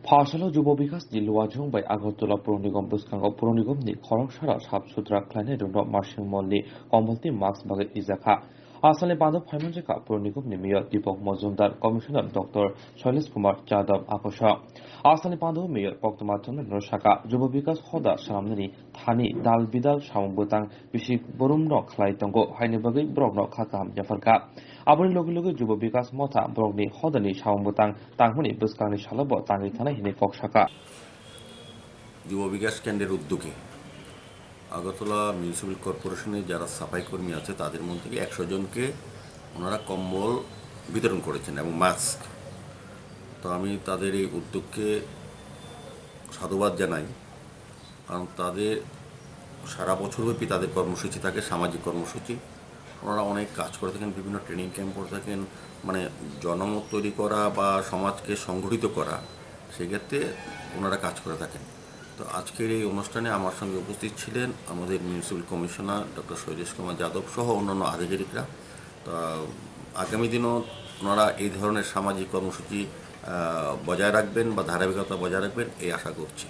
파샬로 주보비가스 닐루와중 바이 아거톨라 프로니검 부스칸거 프로니검니 খরকসারা সাফসুতরা ক্লাইনে রুন মার্শিং মল্লি কম্বলতি মাস্ক বাগে ইজাখা আসালে বাঁধ ফাইমানজেকা প্রনিগমনি mayor Dipak Majumdar commissioner doctor Shailesh Kumar Yadav আকশ আসালে বাঁধ মেয়র পক্তমাচন্দ্র নরসাকা যুব বিকাশ হদা সামনানি থানি দাল বিদাল সামবুতাং বিশি বরুমন খালাইতঙ্গ হাইনি বাগৈ ব্রগ্ন খাকাম জাফারকা আবরি লগে লগে যুব বিকাশ মথা ব্রগনি হদানি সামবুতাং তাংমনি বসকাংনি সালব তাঙ্গি থানা হিনি ককসাকা যুব বিকাশ কেন্দ্রের উদ্যোগে আগরতলা মিউনিসিপ্যাল কর্পোরেশনে যারা সাফাই কর্মী আছে তাদের মধ্যে থেকে 100 জনকে ওনারা কম্বল বিতরণ করেছেন এবং মাস্ক। তো আমি তাদের এই উদ্যোগকে সাধুবাদ জানাই, কারণ তাদের সারা বছরব্যাপী তাদের কর্মসূচি থাকে, সামাজিক কর্মসূচি। ওনারা অনেক কাজ করে থাকেন, বিভিন্ন ট্রেনিং ক্যাম্প করে থাকেন, মানে জনমত তৈরি করা বা সমাজকে সংগঠিত করা, সেক্ষেত্রে ওনারা কাজ করে থাকেন। তো আজকের এই অনুষ্ঠানে আমার সঙ্গে উপস্থিত ছিলেন আমাদের municipal commissioner doctor Shailesh Kumar Yadav সহ অন্যান্য আধিকারিকরা। তো আগামী দিনও ওনারা এই ধরনের সামাজিক কর্মসূচি বজায় রাখবেন বা ধারাবাহিকতা বজায় রাখবেন এই আশা করছি।